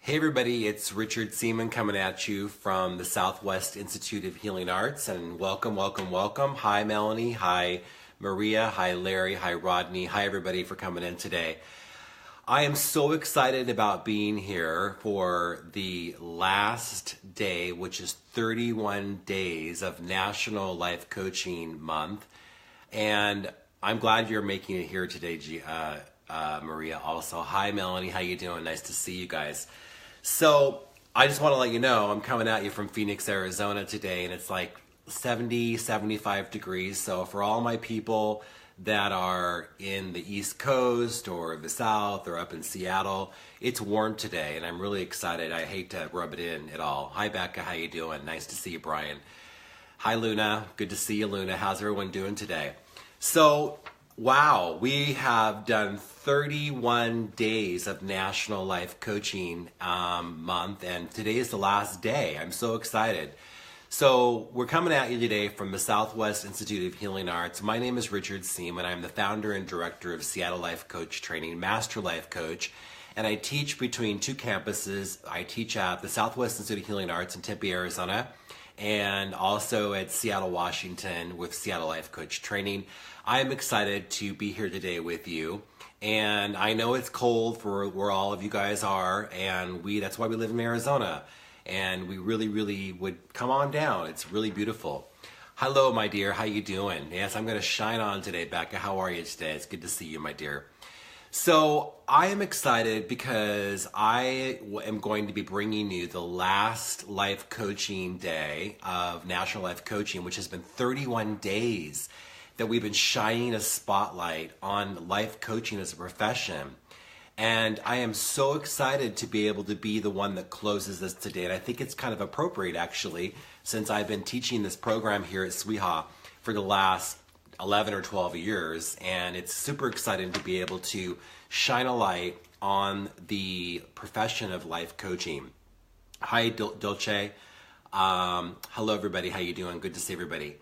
Hey everybody, it's Richard Seaman coming at you from the Southwest Institute of Healing Arts, and welcome. Hi Melanie, hi Maria, hi Larry, hi Rodney, hi everybody for coming in today. I am so excited about being here for the last day, which is 31 days of National Life Coaching Month, and I'm glad you're making it here today, Maria. Also, hi Melanie, how you doing? Nice to see you guys. So I just want to let you know I'm coming at you from Phoenix, Arizona today, and it's like 70, 75 degrees. So for all my people that are in the East Coast or the South or up in Seattle, it's warm today, and I'm really excited. I hate to rub it in at all. Hi Becca, how you doing? Nice to see you, Brian. Hi Luna, good to see you, Luna. How's everyone doing today? So wow, we have done 31 days of National Life Coaching Month, and today is the last day. I'm so excited. So we're coming at you today from the Southwest Institute of Healing Arts. My name is Richard Seaman. I'm the founder and director of Seattle Life Coach Training, Master Life Coach, and I teach between two campuses. I teach at the Southwest Institute of Healing Arts in Tempe, Arizona, and also at Seattle, Washington with Seattle Life Coach Training. I'm excited to be here today with you, and I know it's cold for where all of you guys are, and that's why we live in Arizona, and we really would come on down. It's really beautiful. Hello, my dear. How you doing? Yes, I'm going to shine on today, Becca. How are you today? It's good to see you, my dear. So I am excited because I am going to be bringing you the last life coaching day of National Life Coaching, which has been 31 days that we've been shining a spotlight on life coaching as a profession. And I am so excited to be able to be the one that closes this today. And I think it's kind of appropriate, actually, since I've been teaching this program here at SWIHA for the last 11 or 12 years. And it's super exciting to be able to shine a light on the profession of life coaching. Hi, Dolce. Hello, everybody. How you doing? Good to see everybody.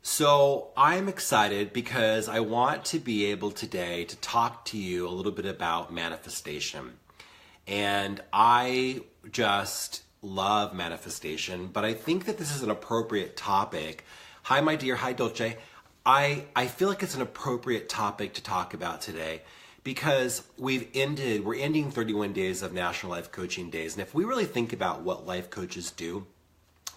So I'm excited because I want to be able today to talk to you a little bit about manifestation. And I just love manifestation, but I think that this is an appropriate topic. Hi, my dear. Hi, Dolce. I feel like it's an appropriate topic to talk about today because we're ending 31 days of National Life Coaching Days. And if we really think about what life coaches do,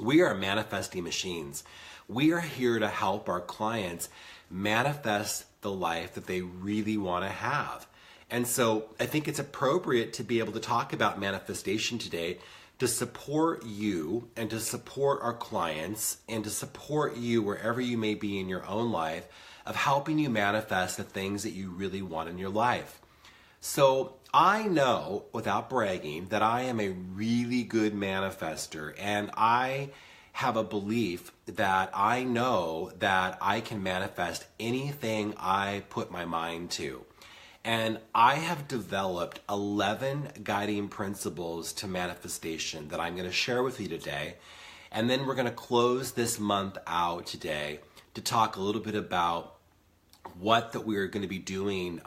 we are manifesting machines. We are here to help our clients manifest the life that they really want to have. And so I think it's appropriate to be able to talk about manifestation today to support you and to support our clients and to support you wherever you may be in your own life of helping you manifest the things that you really want in your life. So I know, without bragging, that I am a really good manifester, and I have a belief that I know that I can manifest anything I put my mind to. And I have developed 11 guiding principles to manifestation that I'm going to share with you today. And then we're going to close this month out today to talk a little bit about what that we're going to be doing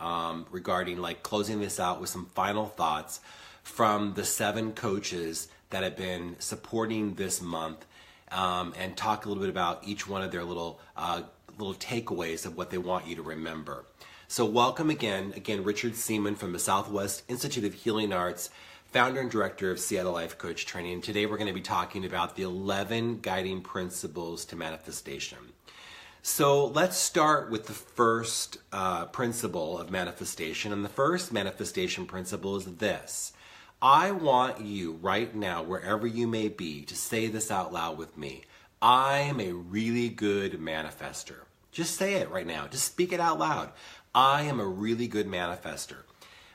regarding like closing this out with some final thoughts from the 7 coaches that have been supporting this month, and talk a little bit about each one of their little takeaways of what they want you to remember. So welcome again, Richard Seaman from the Southwest Institute of Healing Arts, founder and director of Seattle Life Coach Training. Today we're going to be talking about the 11 guiding principles to manifestation. So let's start with the first principle of manifestation. And the first manifestation principle is this. I want you right now, wherever you may be, to say this out loud with me. I am a really good manifester. Just say it right now. Just speak it out loud. I am a really good manifester.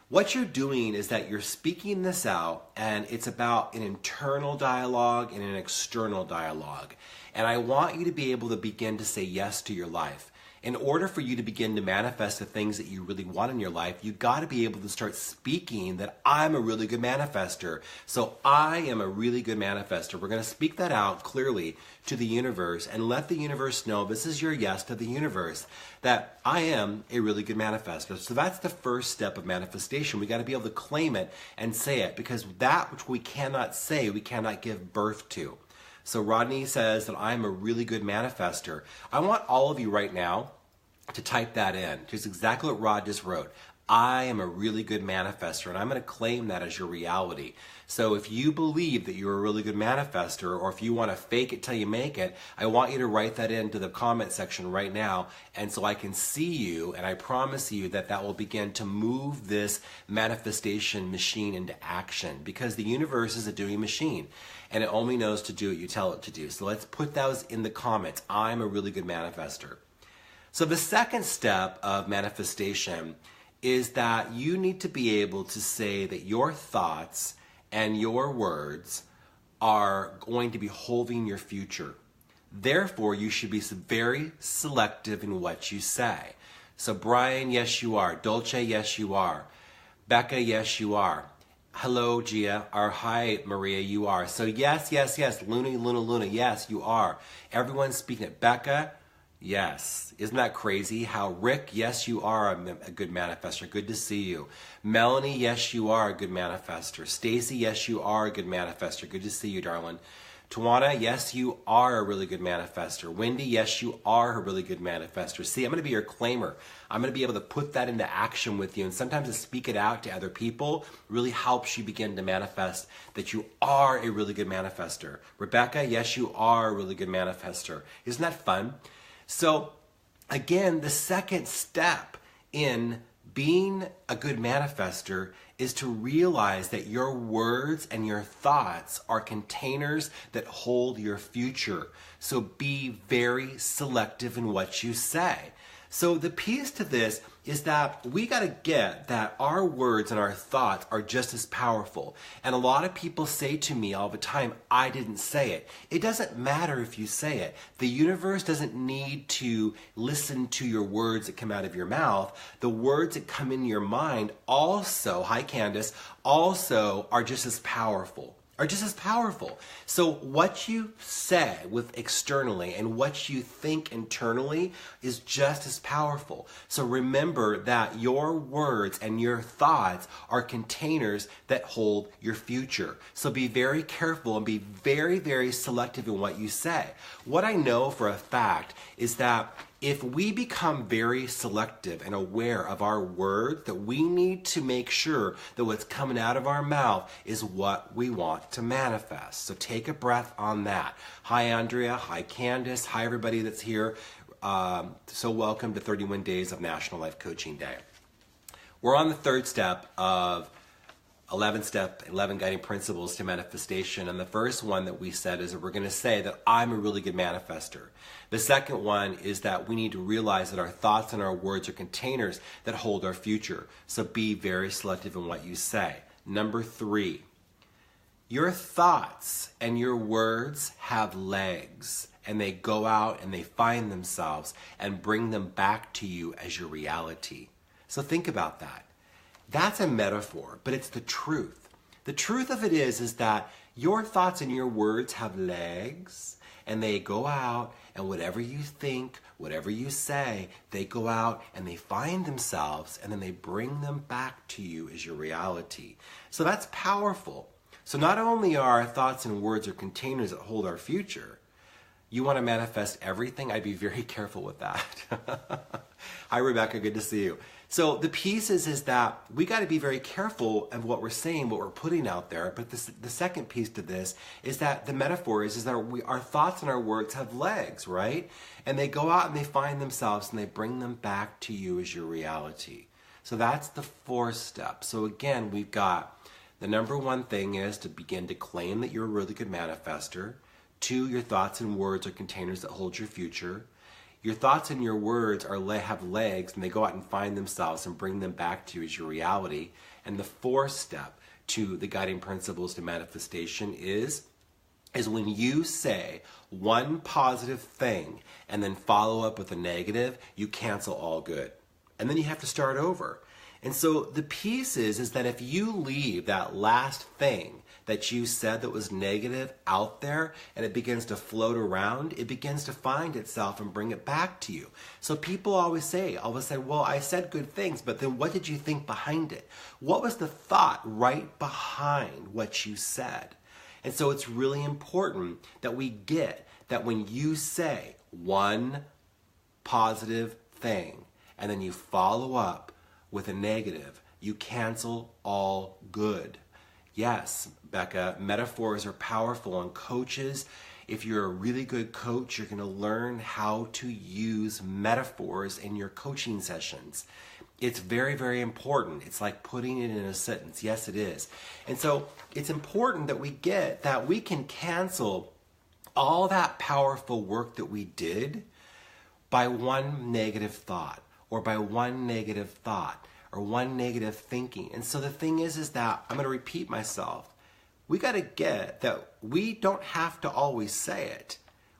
What you're doing is that you're speaking this out, and it's about an internal dialogue and an external dialogue. And I want you to be able to begin to say yes to your life. In order for you to begin to manifest the things that you really want in your life, you got to be able to start speaking that I'm a really good manifester. So I am a really good manifester. We're going to speak that out clearly to the universe and let the universe know, this is your yes to the universe, that I am a really good manifester. So that's the first step of manifestation. We got to be able to claim it and say it, because that which we cannot say, we cannot give birth to. So Rodney says that I'm a really good manifester. I want all of you right now to type that in. Just exactly what Rod just wrote. I am a really good manifester, and I'm going to claim that as your reality. So if you believe that you're a really good manifester, or if you want to fake it till you make it, I want you to write that into the comment section right now, and so I can see you, and I promise you that that will begin to move this manifestation machine into action, because the universe is a doing machine, and it only knows to do what you tell it to do. So let's put those in the comments. I'm a really good manifester. So the second step of manifestation is that you need to be able to say that your thoughts and your words are going to be holding your future. Therefore, you should be very selective in what you say. So Brian, yes you are. Dolce, yes you are. Becca, yes you are. Hello, Gia, or hi, Maria, you are. So yes, yes, yes. Luna, yes, you are. Everyone's speaking it. Becca, yes. Isn't that crazy? How Rick, yes, you are a good manifester. Good to see you. Melanie, yes, you are a good manifester. Stacy, yes, you are a good manifester. Good to see you, darling. Tawana, yes, you are a really good manifester. Wendy, yes, you are a really good manifester. See, I'm going to be your claimer. I'm going to be able to put that into action with you. And sometimes to speak it out to other people really helps you begin to manifest that you are a really good manifester. Rebecca, yes, you are a really good manifester. Isn't that fun? So, again, the second step in being a good manifester is to realize that your words and your thoughts are containers that hold your future. So be very selective in what you say. So the piece to this is that we got to get that our words and our thoughts are just as powerful. And a lot of people say to me all the time, I didn't say it. It doesn't matter if you say it. The universe doesn't need to listen to your words that come out of your mouth. The words that come in your mind also, hi Candace, also are just as powerful. So what you say with externally and what you think internally is just as powerful. So remember that your words and your thoughts are containers that hold your future. So be very careful and be very, very selective in what you say. What I know for a fact is that if we become very selective and aware of our words, that we need to make sure that what's coming out of our mouth is what we want to manifest. So take a breath on that. Hi, Andrea. Hi, Candace. Hi, everybody that's here. So welcome to 31 Days of National Life Coaching Day. We're on the third step of 11 guiding principles to manifestation. And the first one that we said is that we're going to say that I'm a really good manifester. The second one is that we need to realize that our thoughts and our words are containers that hold our future. So be very selective in what you say. Number 3, your thoughts and your words have legs, and they go out and they find themselves and bring them back to you as your reality. So think about that. That's a metaphor, but it's the truth. The truth of it is that your thoughts and your words have legs, and they go out, and whatever you think, whatever you say, they go out and they find themselves, and then they bring them back to you as your reality. So that's powerful. So not only are our thoughts and words are containers that hold our future, you want to manifest everything, I'd be very careful with that. Hi, Rebecca, good to see you. So the piece is that we got to be very careful of what we're saying, what we're putting out there. But the second piece to this is that the metaphor is that our thoughts and our words have legs, right? And they go out and they find themselves and they bring them back to you as your reality. So that's the fourth step. So again, we've got the number one thing is to begin to claim that you're a really good manifester. 2, your thoughts and words are containers that hold your future. Your thoughts and your words have legs, and they go out and find themselves and bring them back to you as your reality. And the fourth step to the guiding principles to manifestation is is when you say one positive thing and then follow up with a negative, you cancel all good. And then you have to start over. And so the piece is that if you leave that last thing that you said that was negative out there and it begins to float around, it begins to find itself and bring it back to you. So people always say, well, I said good things, but then what did you think behind it? What was the thought right behind what you said? And so it's really important that we get that when you say one positive thing and then you follow up with a negative, you cancel all good. Yes, Becca, metaphors are powerful, and coaches, if you're a really good coach, you're going to learn how to use metaphors in your coaching sessions. It's very, very important. It's like putting it in a sentence. Yes, it is. And so it's important that we get that we can cancel all that powerful work that we did by one negative thought, or by one negative thought, or one negative thinking. And so the thing is that I'm going to repeat myself. We got to get that we don't have to always say it.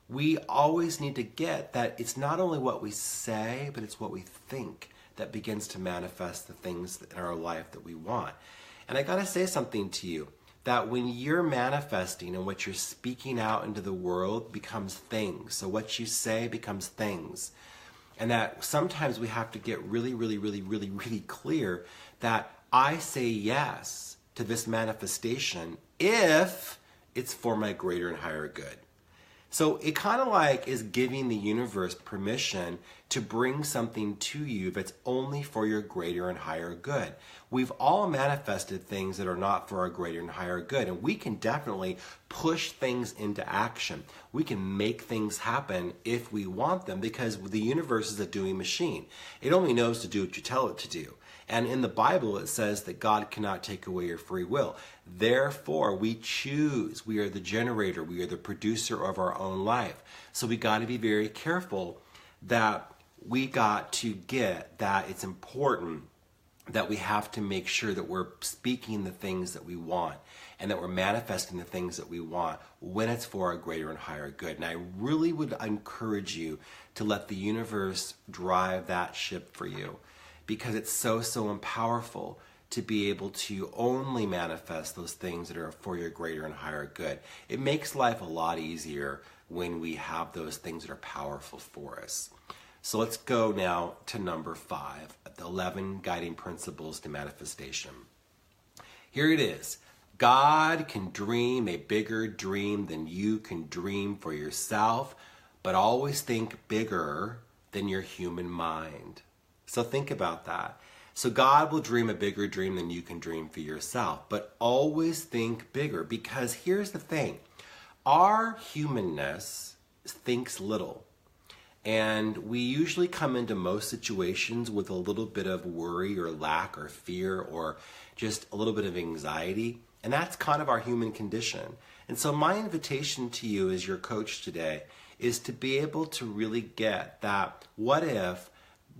We always need to get that it's not only what we say, but it's what we think that begins to manifest the things in our life that we want. And I got to say something to you, that when you're manifesting and what you're speaking out into the world becomes things. So what you say becomes things. And that sometimes we have to get really, really, really, really, really clear that I say yes to this manifestation if it's for my greater and higher good. So it kind of like is giving the universe permission to bring something to you that's only for your greater and higher good. We've all manifested things that are not for our greater and higher good, and we can definitely push things into action. We can make things happen if we want them, because the universe is a doing machine. It only knows to do what you tell it to do. And in the Bible, it says that God cannot take away your free will. Therefore, we choose. We are the generator. We are the producer of our own life. So we got to be very careful that we got to get that it's important that we have to make sure that we're speaking the things that we want and that we're manifesting the things that we want when it's for a greater and higher good. And I really would encourage you to let the universe drive that ship for you, because it's so, so powerful to be able to only manifest those things that are for your greater and higher good. It makes life a lot easier when we have those things that are powerful for us. So let's go now to number 5, the 11 guiding principles to manifestation. Here it is. God can dream a bigger dream than you can dream for yourself, but always think bigger than your human mind. So think about that. So God will dream a bigger dream than you can dream for yourself, but always think bigger, because here's the thing. Our humanness thinks little. And we usually come into most situations with a little bit of worry or lack or fear or just a little bit of anxiety. And that's kind of our human condition. And so my invitation to you as your coach today is to be able to really get that what if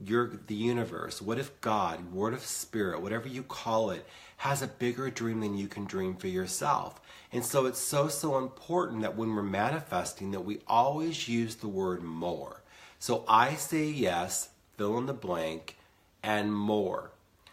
the universe, what if God, word of spirit, whatever you call it, has a bigger dream than you can dream for yourself. And so it's so, so important that when we're manifesting that we always use the word more. So I say yes, fill in the blank, and more.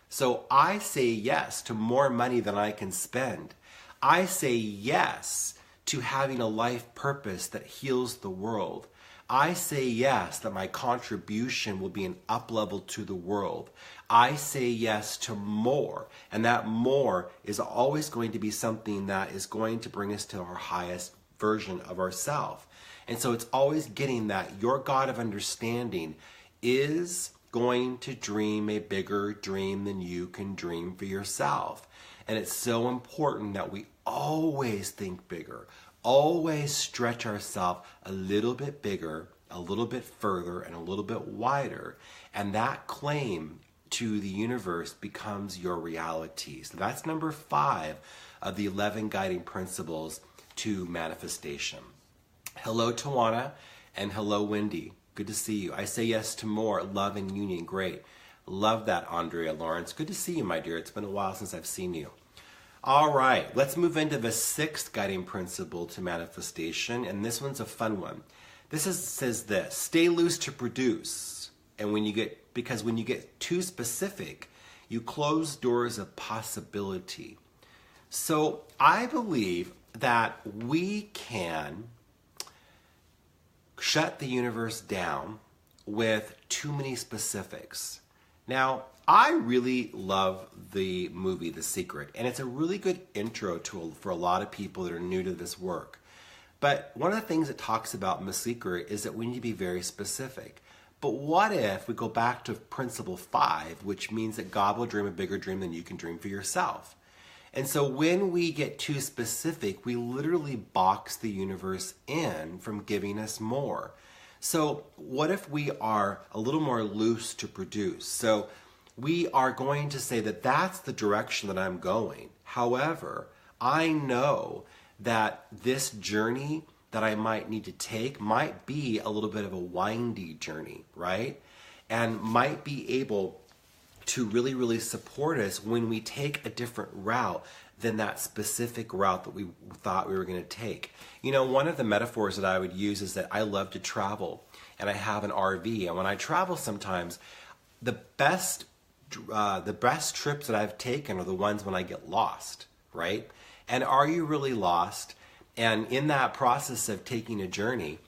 So I say yes to more money than I can spend. I say yes to having a life purpose that heals the world. I say yes that my contribution will be an up level to the world. I say yes to more, and that more is always going to be something that is going to bring us to our highest version of ourselves. And so it's always getting that your God of understanding is going to dream a bigger dream than you can dream for yourself. And it's so important that we always think bigger, always stretch ourselves a little bit bigger, a little bit further, and a little bit wider. And that claim to the universe becomes your reality. So that's number 5 of the 11 guiding principles to manifestation. Hello, Tawana, and hello, Wendy. Good to see you. I say yes to more, love and union. Great. Love that, Andrea Lawrence. Good to see you, my dear. It's been a while since I've seen you. All right, let's move into the sixth guiding principle to manifestation, and this one's a fun one. Says this: stay loose to produce. And because when you get too specific, you close doors of possibility. So I believe that we can shut the universe down with too many specifics. Now, I really love the movie The Secret, and it's a really good intro for a lot of people that are new to this work. But one of the things it talks about in The Secret is that we need to be very specific. But what if we go back to principle 5, which means that God will dream a bigger dream than you can dream for yourself. And so when we get too specific, we literally box the universe in from giving us more. So what if we are a little more loose to produce? So we are going to say that that's the direction that I'm going. However, I know that this journey that I might need to take might be a little bit of a windy journey, right? And might be able to really, really support us when we take a different route than that specific route that we thought we were going to take. You know, one of the metaphors that I would use is that I love to travel, and I have an RV, and when I travel sometimes, the best trips that I've taken are the ones when I get lost, right? And are you really lost? And in that process of taking a journey,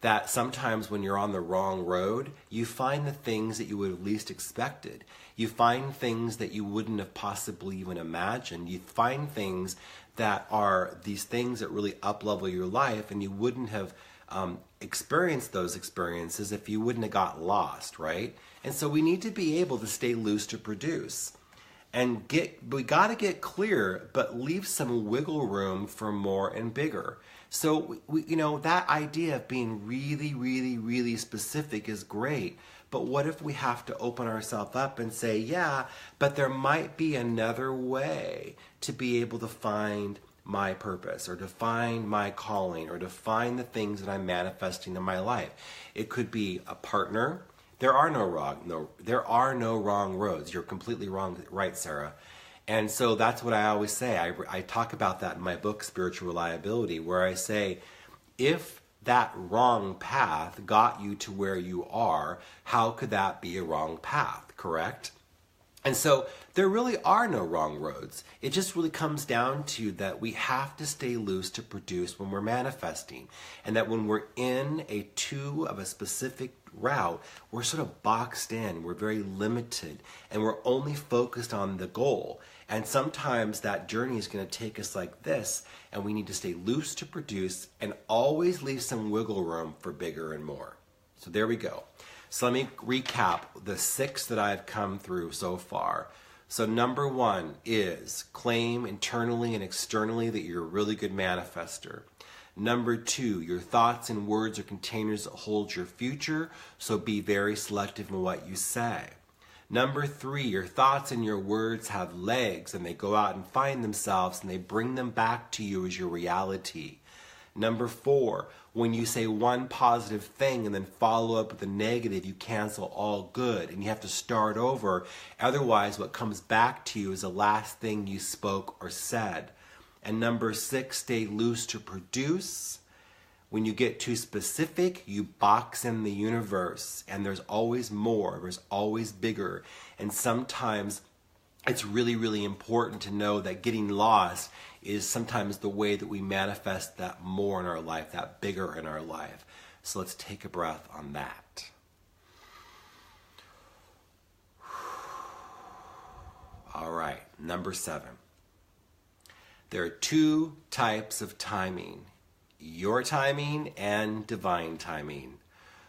that sometimes when you're on the wrong road, you find the things that you would have least expected. You find things that you wouldn't have possibly even imagined. You find things that are these things that really up-level your life, and you wouldn't have experienced those experiences if you wouldn't have got lost, right? And so we need to be able to stay loose to produce. And we got to get clear, but leave some wiggle room for more and bigger. So, that idea of being really, really, really specific is great. But what if we have to open ourselves up and say, yeah, but there might be another way to be able to find my purpose, or to find my calling, or to find the things that I'm manifesting in my life. It could be a partner. There are no wrong roads. You're completely wrong, right, Sarah? And so that's what I always say. I talk about that in my book, Spiritual Reliability, where I say, if that wrong path got you to where you are, how could that be a wrong path, correct? And so there really are no wrong roads. It just really comes down to that we have to stay loose to produce when we're manifesting. And that when we're in a specific route, we're sort of boxed in, we're very limited, and we're only focused on the goal. And sometimes that journey is going to take us like this, and we need to stay loose to produce and always leave some wiggle room for bigger and more. So there we go. So let me recap the 6 that I've come through so far. So number 1 is claim internally and externally that you're a really good manifester. Number 2, your thoughts and words are containers that hold your future, so be very selective in what you say. Number 3, your thoughts and your words have legs, and they go out and find themselves, and they bring them back to you as your reality. Number 4, when you say one positive thing and then follow up with a negative, you cancel all good, and you have to start over. Otherwise, what comes back to you is the last thing you spoke or said. And number 6, stay loose to produce. When you get too specific, you box in the universe, and there's always more, there's always bigger. And sometimes it's really, really important to know that getting lost is sometimes the way that we manifest that more in our life, that bigger in our life. So let's take a breath on that. All right, number 7. There are 2 types of timing: your timing and divine timing.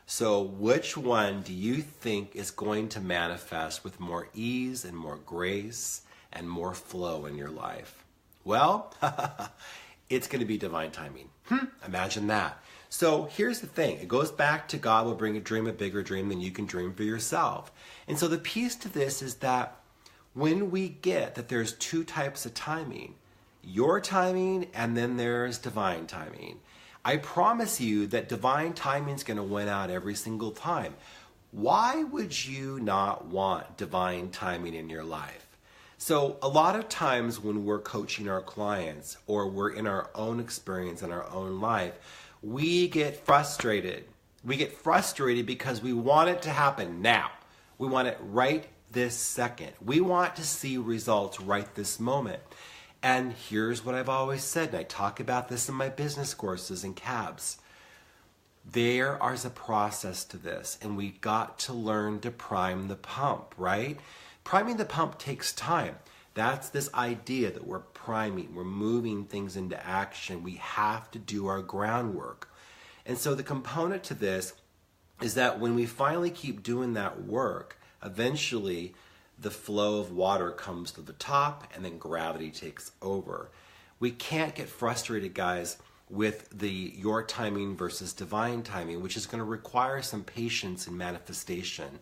So which one do you think is going to manifest with more ease and more grace and more flow in your life? Well, it's going to be divine timing. Imagine that. So here's the thing. It goes back to God will dream a bigger dream than you can dream for yourself. And so the piece to this is that when we get that there's 2 types of timing, your timing and then there's divine timing, I promise you that divine timing is going to win out every single time. Why would you not want divine timing in your life? So a lot of times when we're coaching our clients or we're in our own experience in our own life, we get frustrated. We get frustrated because we want it to happen now. We want it right this second. We want to see results right this moment. And here's what I've always said, and I talk about this in my business courses and cabs. There is a process to this, and we got to learn to prime the pump, right? Priming the pump takes time. That's this idea that we're priming, we're moving things into action. We have to do our groundwork. And so the component to this is that when we finally keep doing that work, eventually the flow of water comes to the top and then gravity takes over. We can't get frustrated, guys, with the your timing versus divine timing, which is going to require some patience and manifestation.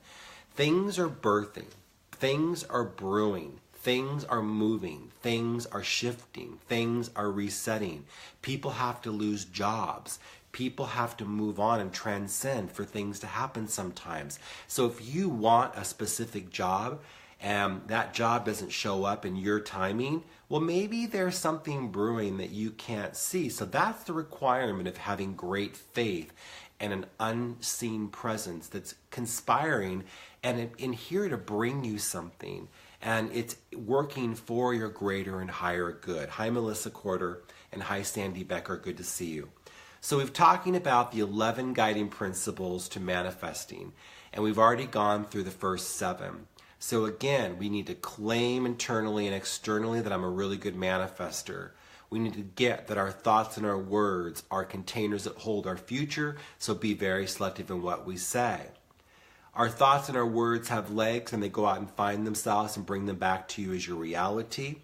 Things are birthing, things are brewing, things are moving, things are shifting, things are resetting. People have to lose jobs. People have to move on and transcend for things to happen sometimes. So if you want a specific job and that job doesn't show up in your timing, well, maybe there's something brewing that you can't see. So that's the requirement of having great faith and an unseen presence that's conspiring and in here to bring you something. And it's working for your greater and higher good. Hi, Melissa Corder, and hi, Sandy Becker. Good to see you. So we've talking about the 11 guiding principles to manifesting, and we've already gone through the first 7. So again, we need to claim internally and externally that I'm a really good manifester. We need to get that our thoughts and our words are containers that hold our future, so be very selective in what we say. Our thoughts and our words have legs, and they go out and find themselves and bring them back to you as your reality.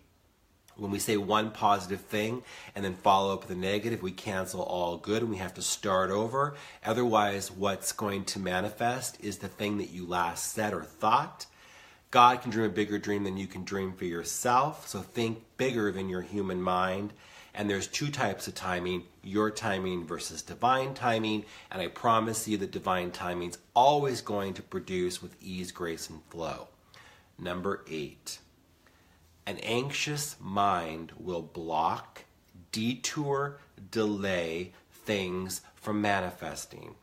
When we say one positive thing and then follow up with a negative, we cancel all good and we have to start over. Otherwise, what's going to manifest is the thing that you last said or thought. God can dream a bigger dream than you can dream for yourself. So think bigger than your human mind. And there's 2 types of timing, your timing versus divine timing. And I promise you that divine timing is always going to produce with ease, grace, and flow. Number 8. An anxious mind will block, detour, delay things from manifesting.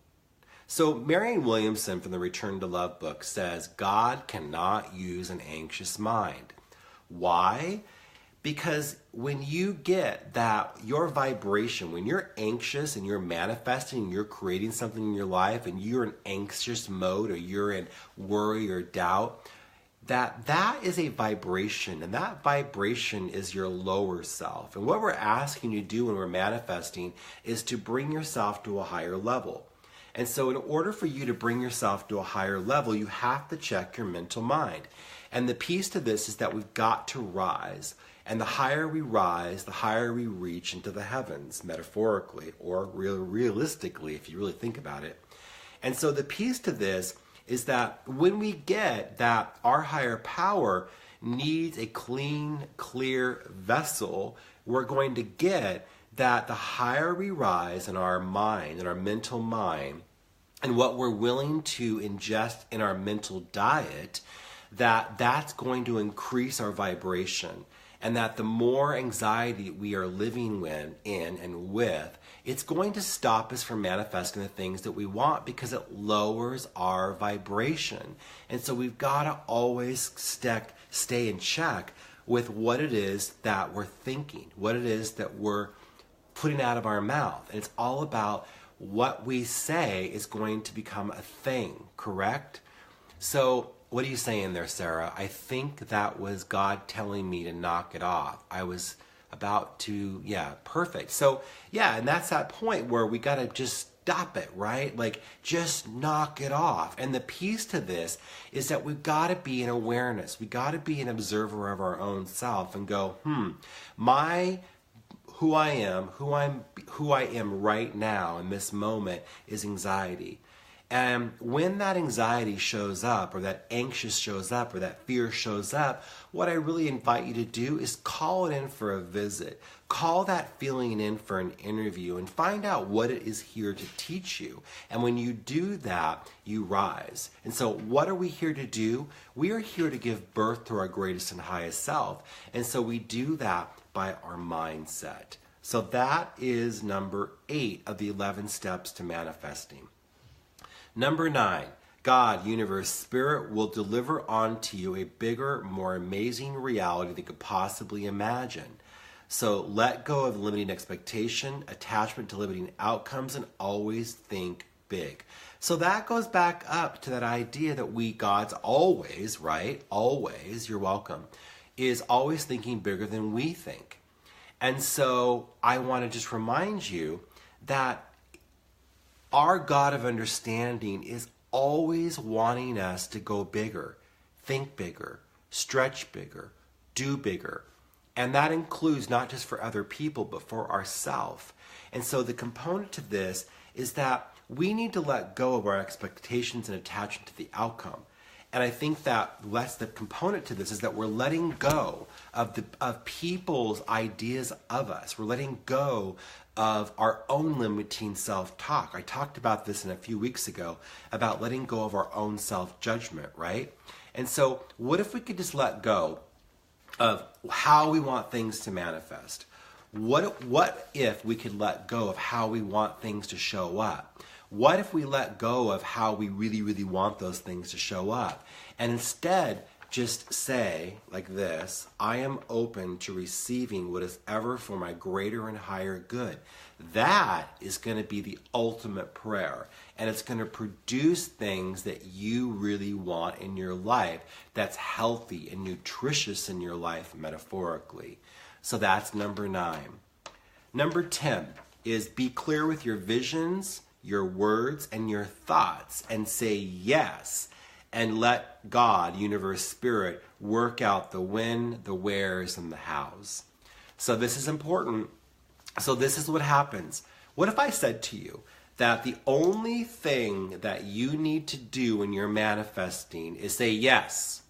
So Marianne Williamson from the Return to Love book says God cannot use an anxious mind. Why? Because when you get that, your vibration, when you're anxious and you're manifesting, and you're creating something in your life and you're in anxious mode or you're in worry or doubt, that is a vibration, and that vibration is your lower self. And what we're asking you to do when we're manifesting is to bring yourself to a higher level. And so in order for you to bring yourself to a higher level, you have to check your mental mind. And the piece to this is that we've got to rise. And the higher we rise, the higher we reach into the heavens, metaphorically or realistically, if you really think about it. And so the piece to this is that when we get that our higher power needs a clean, clear vessel, we're going to get that the higher we rise in our mind, in our mental mind, and what we're willing to ingest in our mental diet, that's going to increase our vibration. And that the more anxiety we are living in and with, it's going to stop us from manifesting the things that we want because it lowers our vibration. And so we've got to always stay in check with what it is that we're thinking, what it is that we're putting out of our mouth. And it's all about what we say is going to become a thing, correct? So what are you saying there, Sarah? I think that was God telling me to knock it off. I was about to, perfect. So, and that's that point where we got to just stop it, right? Like, just knock it off. And the piece to this is that we've got to be in awareness. We got to be an observer of our own self and go, who I am right now in this moment is anxiety. And when that anxiety shows up, or that anxious shows up, or that fear shows up, what I really invite you to do is call it in for a visit. Call that feeling in for an interview and find out what it is here to teach you. And when you do that, you rise. And so what are we here to do? We are here to give birth to our greatest and highest self. And so we do that by our mindset. So that is number 8 of the 11 steps to manifesting. Number 9, God, universe, spirit will deliver onto you a bigger, more amazing reality than you could possibly imagine. So let go of limiting expectation, attachment to limiting outcomes, and always think big. So that goes back up to that idea that God's always, right? Always, you're welcome, is always thinking bigger than we think. And so I want to just remind you that our God of understanding is always wanting us to go bigger, think bigger, stretch bigger, do bigger. And that includes not just for other people, but for ourselves. And so the component to this is that we need to let go of our expectations and attachment to the outcome. And I think that the component to this is that we're letting go of people's ideas of us. We're letting go of our own limiting self-talk. I talked about this a few weeks ago about letting go of our own self-judgment, right? And so what if we could just let go of how we want things to manifest? What if we could let go of how we want things to show up? What if we let go of how we really, really want those things to show up? And instead, just say like this: I am open to receiving what is ever for my greater and higher good. That is going to be the ultimate prayer. And it's going to produce things that you really want in your life that's healthy and nutritious in your life, metaphorically. So that's number 9. Number 10 is be clear with your visions, your words, and your thoughts, and say yes. And let God, universe, spirit, work out the when, the wheres, and the hows. So this is important. So this is what happens. What if I said to you that the only thing that you need to do when you're manifesting is say yes?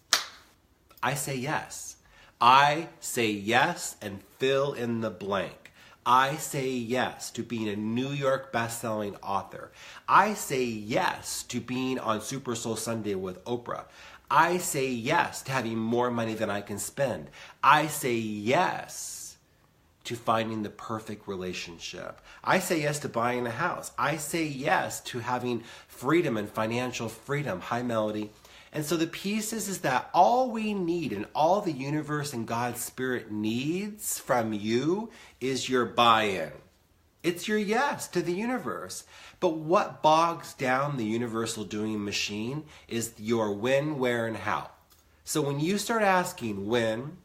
I say yes. I say yes and fill in the blank. I say yes to being a New York best-selling author. I say yes to being on Super Soul Sunday with Oprah. I say yes to having more money than I can spend. I say yes to finding the perfect relationship. I say yes to buying a house. I say yes to having freedom and financial freedom. Hi, Melody. And so the piece is that all we need and all the universe and God's spirit needs from you is your buy-in. It's your yes to the universe. But what bogs down the universal doing machine is your when, where, and how. So when you start asking when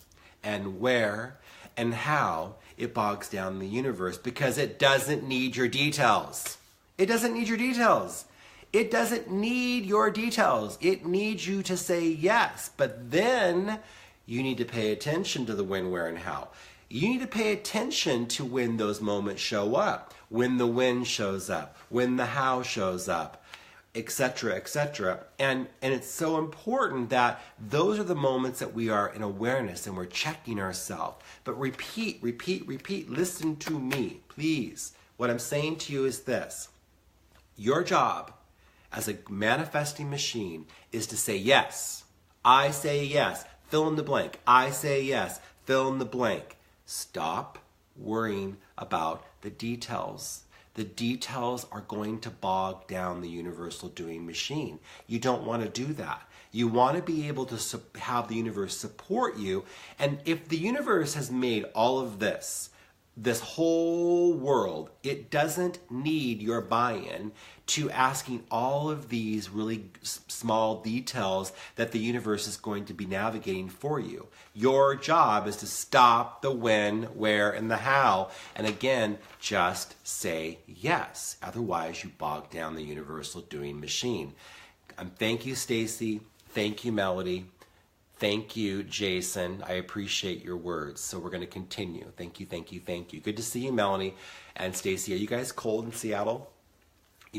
and where and how, it bogs down the universe because it doesn't need your details. It doesn't need your details. It doesn't need your details. It needs you to say yes. But then you need to pay attention to the when, where, and how. You need to pay attention to when those moments show up, when the when shows up, when the how shows up, etc., etc. And it's so important that those are the moments that we are in awareness and we're checking ourselves. But repeat, repeat, repeat. Listen to me, please. What I'm saying to you is this. Your job as a manifesting machine is to say yes. I say yes. Fill in the blank. I say yes. Fill in the blank. Stop worrying about the details. The details are going to bog down the universal doing machine. You don't want to do that. You want to be able to have the universe support you. And if the universe has made all of this whole world, it doesn't need your buy-in to asking all of these really small details that the universe is going to be navigating for you. Your job is to stop the when, where, and the how. And again, just say yes. Otherwise, you bog down the universal doing machine. Thank you, Stacy. Thank you, Melody. Thank you, Jason. I appreciate your words. So we're going to continue. Thank you, thank you, thank you. Good to see you, Melanie and Stacy. Are you guys cold in Seattle?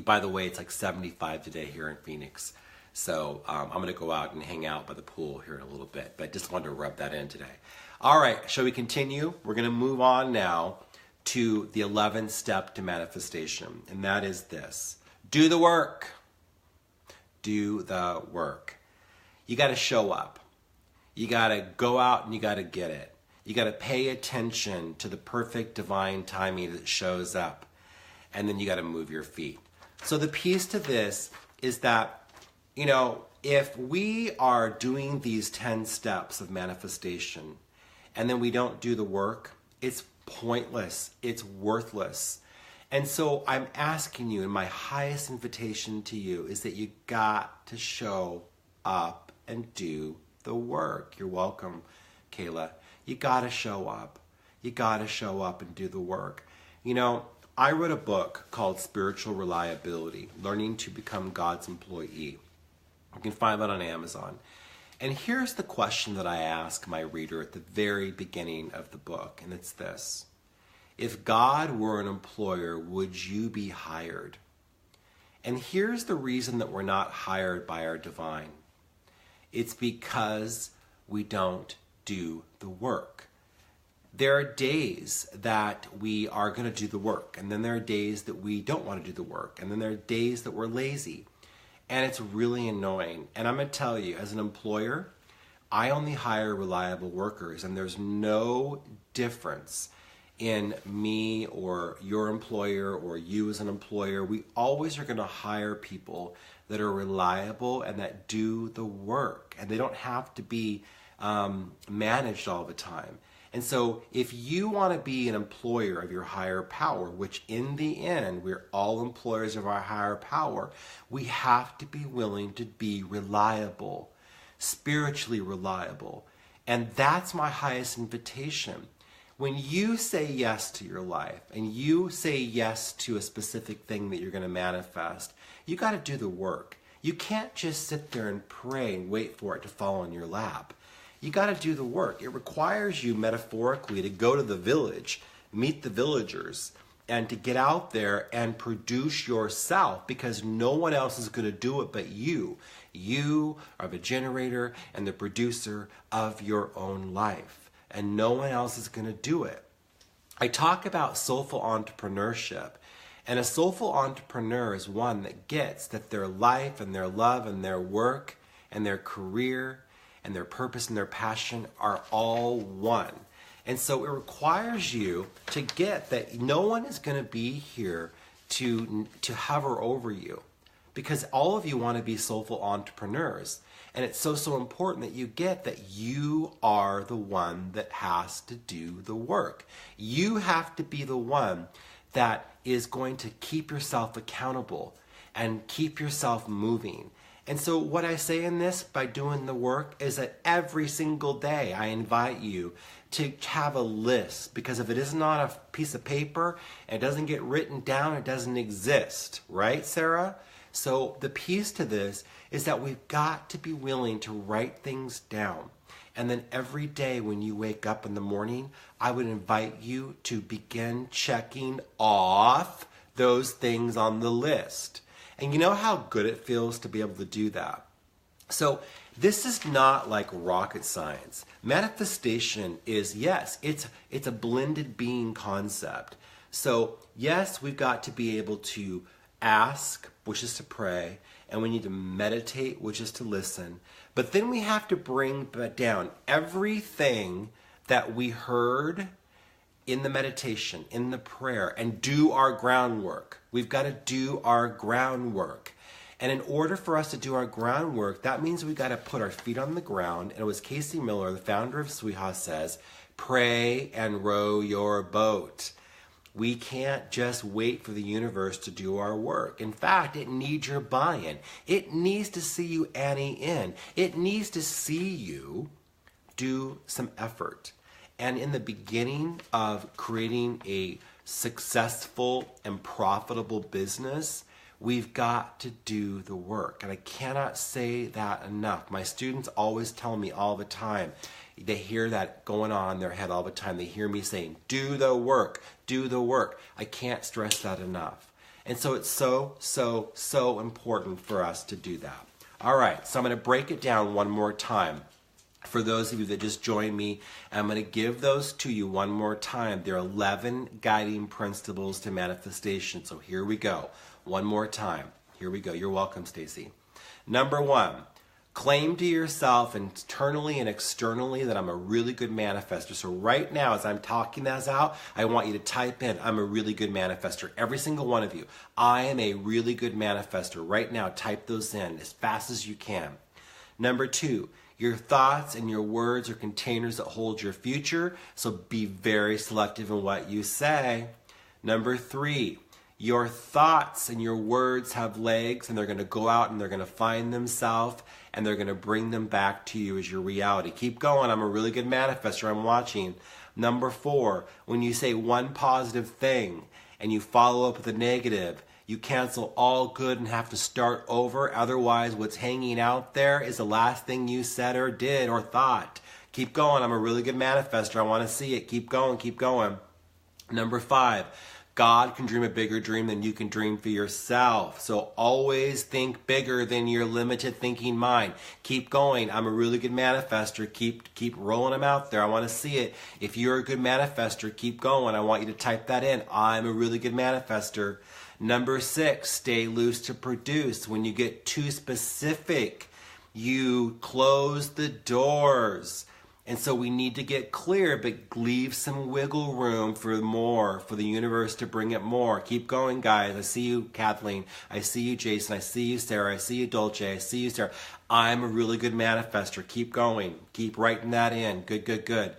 By the way, it's like 75 today here in Phoenix. So I'm going to go out and hang out by the pool here in a little bit. But I just wanted to rub that in today. All right, shall we continue? We're going to move on now to the 11th step to manifestation. And that is this. Do the work. Do the work. You got to show up. You got to go out and you got to get it. You got to pay attention to the perfect divine timing that shows up. And then you got to move your feet. So the piece to this is that, you know, if we are doing these 10 steps of manifestation and then we don't do the work, it's pointless. It's worthless. And so I'm asking you, and my highest invitation to you is that you got to show up and do the work. You're welcome, Kayla. You got to show up. You got to show up and do the work. You know, I wrote a book called Spiritual Reliability, Learning to Become God's Employee. You can find that on Amazon. And here's the question that I ask my reader at the very beginning of the book, and it's this. If God were an employer, would you be hired? And here's the reason that we're not hired by our divine. It's because we don't do the work. There are days that we are going to do the work, and then there are days that we don't want to do the work, and then there are days that we're lazy, and it's really annoying. And I'm going to tell you, as an employer, I only hire reliable workers, and there's no difference in me or your employer or you as an employer. We always are going to hire people that are reliable and that do the work, and they don't have to be managed all the time. And so if you want to be an employer of your higher power, which in the end, we're all employers of our higher power, we have to be willing to be reliable, spiritually reliable. And that's my highest invitation. When you say yes to your life and you say yes to a specific thing that you're going to manifest, you got to do the work. You can't just sit there and pray and wait for it to fall in your lap. You got to do the work. It requires you metaphorically to go to the village, meet the villagers, and to get out there and produce yourself, because no one else is going to do it but you. You are the generator and the producer of your own life, and no one else is going to do it. I talk about soulful entrepreneurship, and a soulful entrepreneur is one that gets that their life and their love and their work and their career and their purpose and their passion are all one. And so it requires you to get that no one is going to be here to hover over you, because all of you want to be soulful entrepreneurs. And it's so important that you get that you are the one that has to do the work. You have to be the one that is going to keep yourself accountable and keep yourself moving. And so what I say in this, by doing the work, is that every single day I invite you to have a list, because if it isn't on a piece of paper and it doesn't get written down, it doesn't exist, right, Sarah? So the piece to this is that we've got to be willing to write things down. And then every day when you wake up in the morning, I would invite you to begin checking off those things on the list. And you know how good it feels to be able to do that? So this is not like rocket science. Manifestation is, yes, it's a blended being concept. So yes, we've got to be able to ask, which is to pray, and we need to meditate, which is to listen. But then we have to bring down everything that we heard in the meditation, in the prayer, and do our groundwork. We've got to do our groundwork. And in order for us to do our groundwork, that means we've got to put our feet on the ground. And it was Casey Miller, the founder of SWIHA, says, pray and row your boat. We can't just wait for the universe to do our work. In fact, it needs your buy-in. It needs to see you Annie in. It needs to see you do some effort. And in the beginning of creating a successful and profitable business, we've got to do the work. And I cannot say that enough. My students always tell me all the time, they hear that going on in their head all the time. They hear me saying, do the work, do the work. I can't stress that enough. And so it's so important for us to do that. All right, so I'm going to break it down one more time. For those of you that just joined me, I'm going to give those to you one more time. There are 11 guiding principles to manifestation. So here we go. One more time. Here we go. You're welcome, Stacy. Number 1, claim to yourself internally and externally that I'm a really good manifester. So right now, as I'm talking this out, I want you to type in, I'm a really good manifester. Every single one of you. I am a really good manifester. Right now, type those in as fast as you can. Number 2, your thoughts and your words are containers that hold your future, so be very selective in what you say. Number 3, your thoughts and your words have legs, and they're going to go out and they're going to find themselves, and they're going to bring them back to you as your reality. Keep going. I'm a really good manifester. I'm watching. Number 4, when you say one positive thing and you follow up with a negative, you cancel all good and have to start over. Otherwise, what's hanging out there is the last thing you said or did or thought. Keep going. I'm a really good manifester. I want to see it. Keep going. Keep going. Number 5, God can dream a bigger dream than you can dream for yourself. So always think bigger than your limited thinking mind. Keep going. I'm a really good manifester. Keep rolling them out there. I want to see it. If you're a good manifester, keep going. I want you to type that in. I'm a really good manifester. Number 6, stay loose to produce. When you get too specific, you close the doors. And so we need to get clear, but leave some wiggle room for more, for the universe to bring it more. Keep going, guys. I see you, Kathleen. I see you, Jason. I see you, Sarah. I see you, Dolce. I see you, Sarah. I'm a really good manifester. Keep going. Keep writing that in. Good, good, good.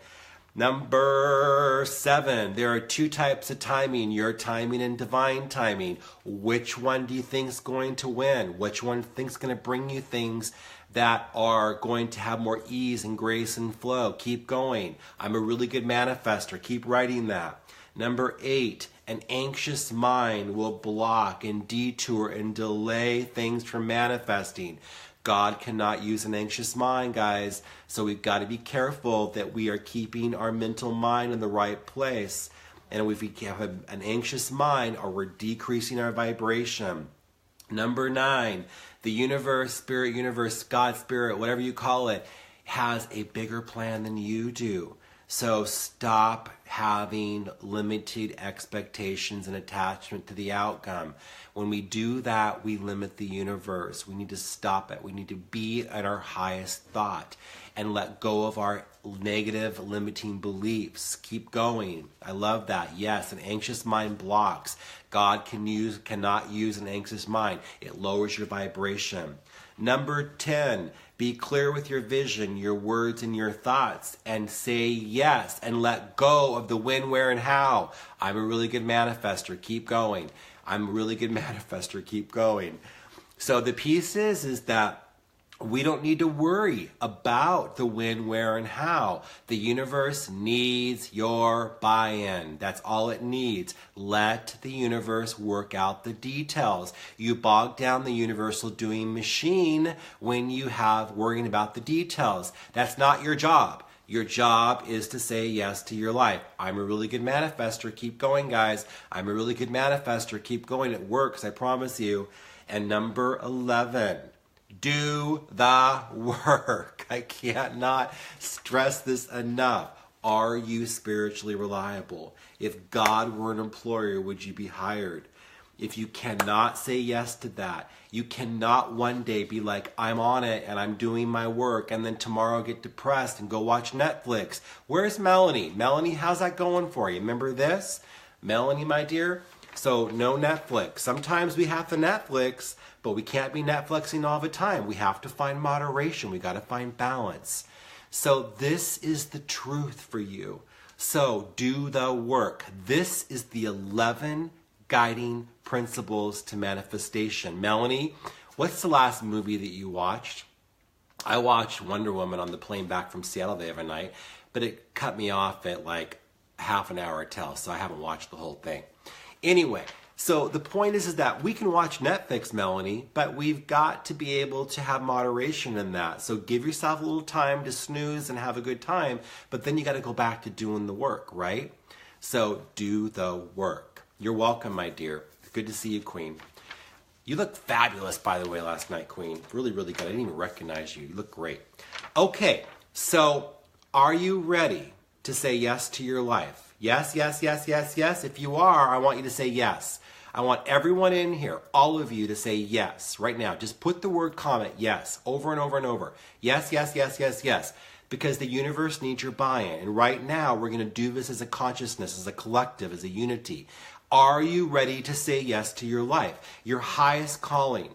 Number 7, there are 2 types of timing, your timing and divine timing. Which one do you think is going to win? Which one do you think is going to bring you things that are going to have more ease and grace and flow? Keep going. I'm a really good manifester. Keep writing that. Number 8, an anxious mind will block and detour and delay things from manifesting. God cannot use an anxious mind, guys. So we've got to be careful that we are keeping our mental mind in the right place. And if we have an anxious mind, or we're decreasing our vibration. Number 9, the universe, spirit universe, God spirit, whatever you call it, has a bigger plan than you do. So stop having limited expectations and attachment to the outcome. When we do that, we limit the universe. We need to stop it. We need to be at our highest thought and let go of our negative limiting beliefs. Keep going. I love that. Yes, an anxious mind blocks. God cannot use an anxious mind. It lowers your vibration. Number 10, be clear with your vision, your words, and your thoughts, and say yes, and let go of the when, where, and how. I'm a really good manifester. Keep going. I'm a really good manifester. Keep going. So the piece is that we don't need to worry about the when, where, and how. The universe needs your buy-in. That's all it needs. Let the universe work out the details. You bog down the universal doing machine when you have worrying about the details. That's not your job. Your job is to say yes to your life. I'm a really good manifester. Keep going, guys. I'm a really good manifester. Keep going. It works, I promise you. And number 11. Do the work. I cannot stress this enough. Are you spiritually reliable? If God were an employer, would you be hired? If you cannot say yes to that, you cannot one day be like, I'm on it and I'm doing my work, and then tomorrow get depressed and go watch Netflix. Where's Melanie? Melanie, how's that going for you? Remember this? Melanie, my dear? So no Netflix. Sometimes we have to Netflix, but we can't be Netflixing all the time. We have to find moderation. We got to find balance. So this is the truth for you. So do the work. This is the 11 guiding principles to manifestation. Melanie, what's the last movie that you watched? I watched Wonder Woman on the plane back from Seattle the other night, but it cut me off at like half an hour till, so I haven't watched the whole thing. Anyway, so the point is that we can watch Netflix, Melanie, but we've got to be able to have moderation in that. So give yourself a little time to snooze and have a good time, but then you got to go back to doing the work, right? So do the work. You're welcome, my dear. Good to see you, Queen. You look fabulous, by the way, last night, Queen. Really, really good. I didn't even recognize you. You look great. Okay, so are you ready to say yes to your life? Yes, yes, yes, yes, yes. If you are, I want you to say yes. I want everyone in here, all of you, to say yes right now. Just put the word comment, yes, over and over and over. Yes, yes, yes, yes, yes. Because the universe needs your buy-in. And right now, we're going to do this as a consciousness, as a collective, as a unity. Are you ready to say yes to your life? Your highest calling,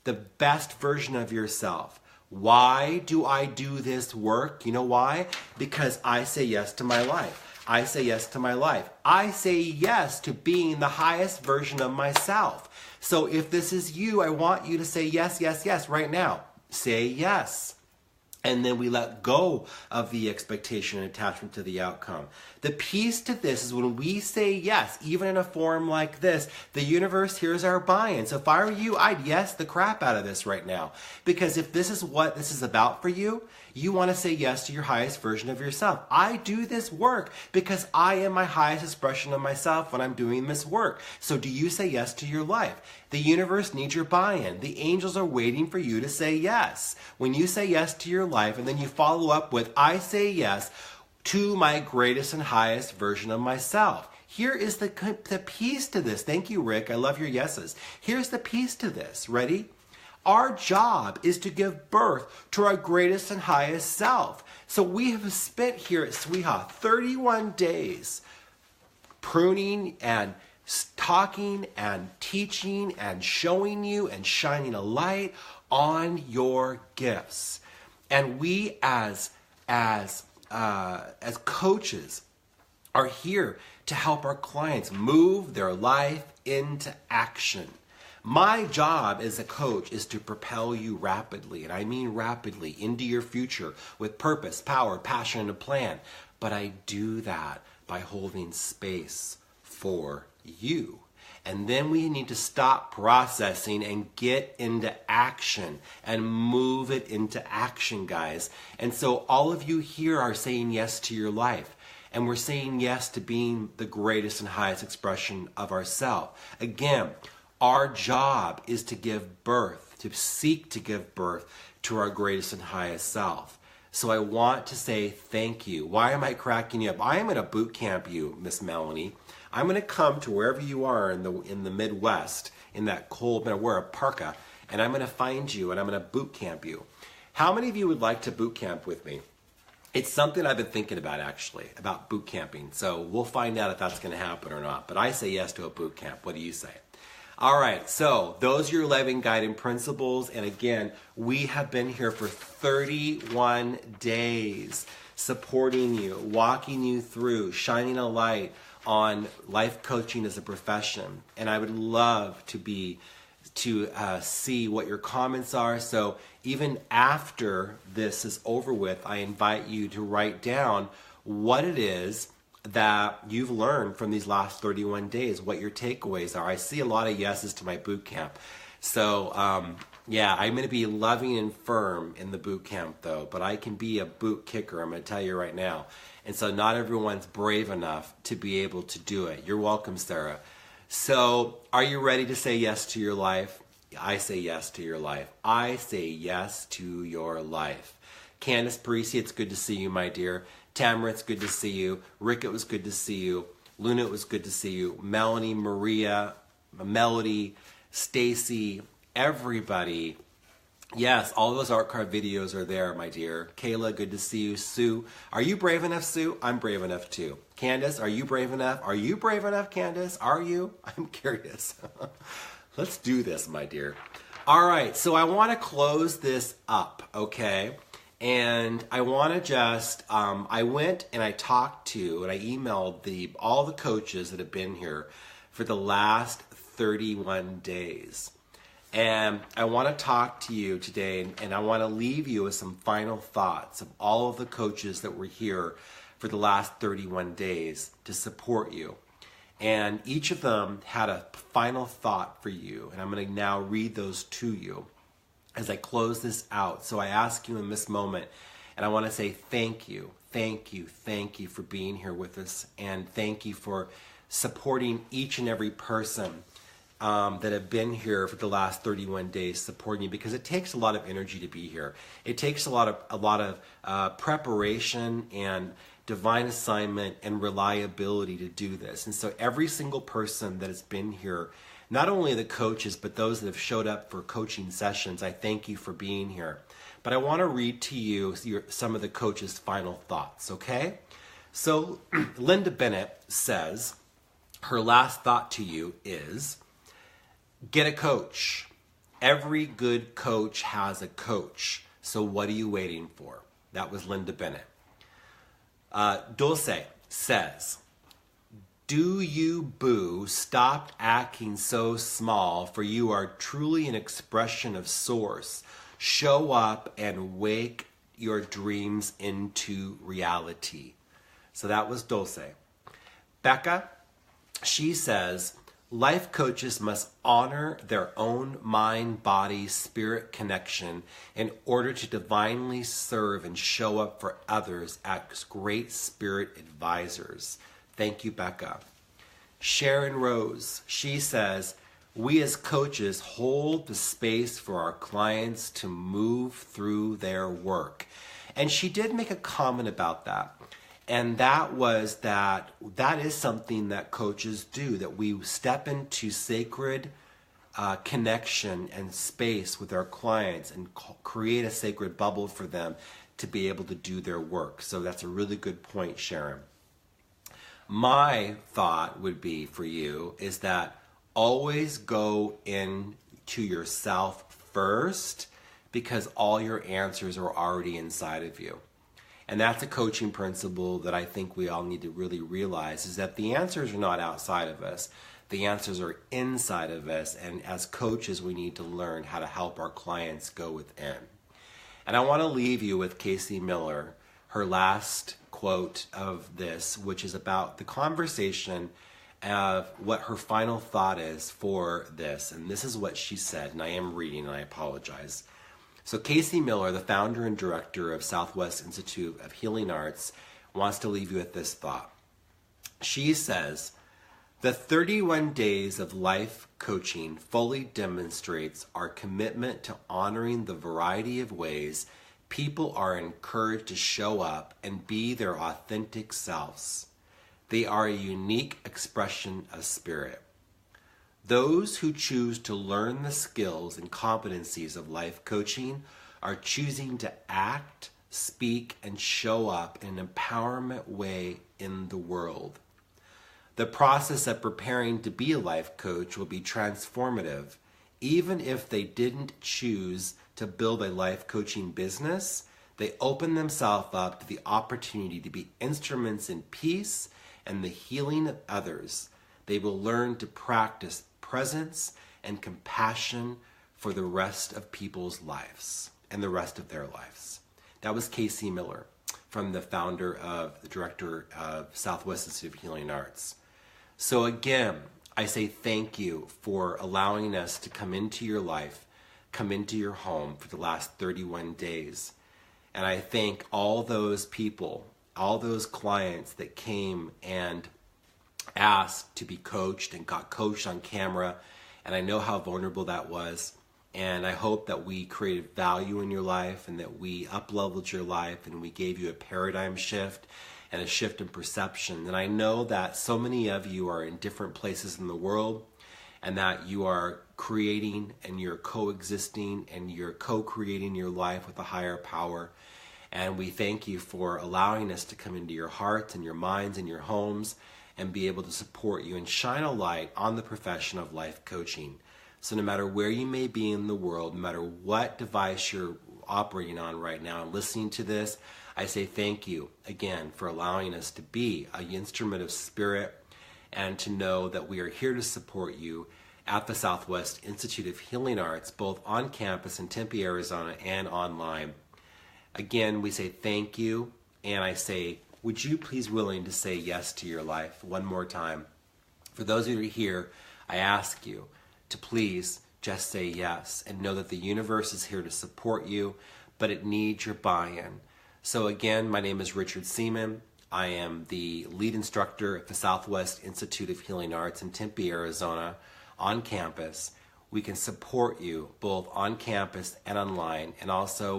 the best version of yourself. Why do I do this work? You know why? Because I say yes to my life. I say yes to my life. I say yes to being the highest version of myself. So if this is you, I want you to say yes, yes, yes right now. Say yes. And then we let go of the expectation and attachment to the outcome. The piece to this is when we say yes, even in a forum like this, the universe hears our buy-in. So if I were you, I'd yes the crap out of this right now. Because if this is what this is about for you, you want to say yes to your highest version of yourself. I do this work because I am my highest expression of myself when I'm doing this work. So do you say yes to your life? The universe needs your buy-in. The angels are waiting for you to say yes. When you say yes to your life and then you follow up with, I say yes to my greatest and highest version of myself. Here is the piece to this. Thank you, Rick. I love your yeses. Here's the piece to this. Ready? Our job is to give birth to our greatest and highest self. So we have spent here at SWIHA 31 days pruning and talking and teaching and showing you and shining a light on your gifts. And we as coaches are here to help our clients move their life into action. My job as a coach is to propel you rapidly, and I mean rapidly, into your future with purpose, power, passion, and a plan. But I do that by holding space for you. And then we need to stop processing and get into action and move it into action, guys. And so all of you here are saying yes to your life. And we're saying yes to being the greatest and highest expression of ourselves. Again, our job is to give birth, to seek to give birth to our greatest and highest self. So I want to say thank you. Why am I cracking you up? I am going to boot camp you, Miss Melanie. I'm going to come to wherever you are in the Midwest, in that cold, I'm going to wear a parka, and I'm going to find you and I'm going to boot camp you. How many of you would like to boot camp with me? It's something I've been thinking about, actually, about boot camping. So we'll find out if that's going to happen or not. But I say yes to a boot camp. What do you say? All right, so those are your 11 guiding principles. And again, we have been here for 31 days supporting you, walking you through, shining a light on life coaching as a profession. And I would love to see what your comments are. So even after this is over with, I invite you to write down what it is that you've learned from these last 31 days, what your takeaways are. I see a lot of yeses to my boot camp. So yeah, I'm going to be loving and firm in the boot camp though, but I can be a boot kicker, I'm going to tell you right now. And so not everyone's brave enough to be able to do it. You're welcome, Sarah. So are you ready to say yes to your life? I say yes to your life. I say yes to your life. Candace Parisi, it's good to see you, my dear. Tamara, it's good to see you. Rick, it was good to see you. Luna, it was good to see you. Melanie, Maria, Melody, Stacy, everybody. Yes, all those art card videos are there, my dear. Kayla, good to see you. Sue, are you brave enough, Sue? I'm brave enough too. Candace, are you brave enough? Are you brave enough, Candace? Are you? I'm curious. Let's do this, my dear. All right, so I want to close this up, okay? And I want to just, I went and I talked to, and I emailed all the coaches that have been here for the last 31 days. And I want to talk to you today, and I want to leave you with some final thoughts of all of the coaches that were here for the last 31 days to support you. And each of them had a final thought for you, and I'm going to now read those to you as I close this out. So I ask you in this moment, and I want to say thank you, thank you, thank you for being here with us, and thank you for supporting each and every person that have been here for the last 31 days supporting you, because it takes a lot of energy to be here. It takes a lot of preparation and divine assignment and reliability to do this. And so every single person that has been here, not only the coaches, but those that have showed up for coaching sessions, I thank you for being here. But I want to read to you some of the coaches' final thoughts, okay? So Linda Bennett says, her last thought to you is, get a coach. Every good coach has a coach. So what are you waiting for? That was Linda Bennett. Dulce says, do you, boo, stop acting so small, for you are truly an expression of source. Show up and wake your dreams into reality. So that was Dulce. Becca, she says, life coaches must honor their own mind, body, spirit connection in order to divinely serve and show up for others as great spirit advisors. Thank you, Becca. Sharon Rose, she says, we as coaches hold the space for our clients to move through their work. And she did make a comment about that. And that was that is something that coaches do, that we step into sacred connection and space with our clients and create a sacred bubble for them to be able to do their work. So that's a really good point, Sharon. My thought would be for you is that always go into yourself first, because all your answers are already inside of you. And that's a coaching principle that I think we all need to really realize, is that the answers are not outside of us. The answers are inside of us. And as coaches, we need to learn how to help our clients go within. And I want to leave you with Casey Miller, her last quote of this, which is about the conversation of what her final thought is for this. And this is what she said, and I am reading, and I apologize. So Casey Miller, the founder and director of Southwest Institute of Healing Arts, wants to leave you with this thought. She says, the 31 days of life coaching fully demonstrates our commitment to honoring the variety of ways people are encouraged to show up and be their authentic selves. They are a unique expression of spirit. Those who choose to learn the skills and competencies of life coaching are choosing to act, speak, and show up in an empowerment way in the world. The process of preparing to be a life coach will be transformative. Even if they didn't choose to build a life coaching business, they open themselves up to the opportunity to be instruments in peace and the healing of others. They will learn to practice presence and compassion for the rest of people's lives and the rest of their lives. That was Casey Miller, from the director of Southwest Institute of Healing Arts. So again, I say thank you for allowing us to come into your life, come into your home for the last 31 days. And I thank all those people, all those clients that came and asked to be coached and got coached on camera. And I know how vulnerable that was. And I hope that we created value in your life and that we up-leveled your life and we gave you a paradigm shift and a shift in perception. And I know that so many of you are in different places in the world and that you are creating and you're coexisting and you're co-creating your life with a higher power. And we thank you for allowing us to come into your hearts and your minds and your homes and be able to support you and shine a light on the profession of life coaching. So no matter where you may be in the world, no matter what device you're operating on right now and listening to this, I say thank you again for allowing us to be an instrument of spirit and to know that we are here to support you at the Southwest Institute of Healing Arts, both on campus in Tempe, Arizona, and online. Again, we say thank you, and I say, would you please willing to say yes to your life one more time? For those of you who are here, I ask you to please just say yes and know that the universe is here to support you, but it needs your buy-in. So again, my name is Richard Seaman. I am the lead instructor at the Southwest Institute of Healing Arts in Tempe, Arizona. on campus. We can support you both on campus and online. And also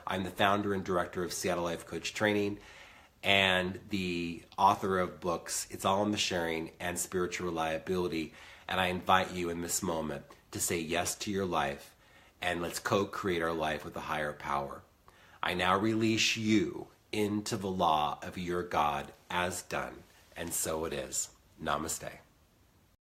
I'm the founder and director of Seattle Life Coach Training and the author of books, It's All in the Sharing and Spiritual Reliability. And I invite you in this moment to say yes to your life, and let's co-create our life with a higher power. I now release you into the law of your God as done, and so it is. Namaste.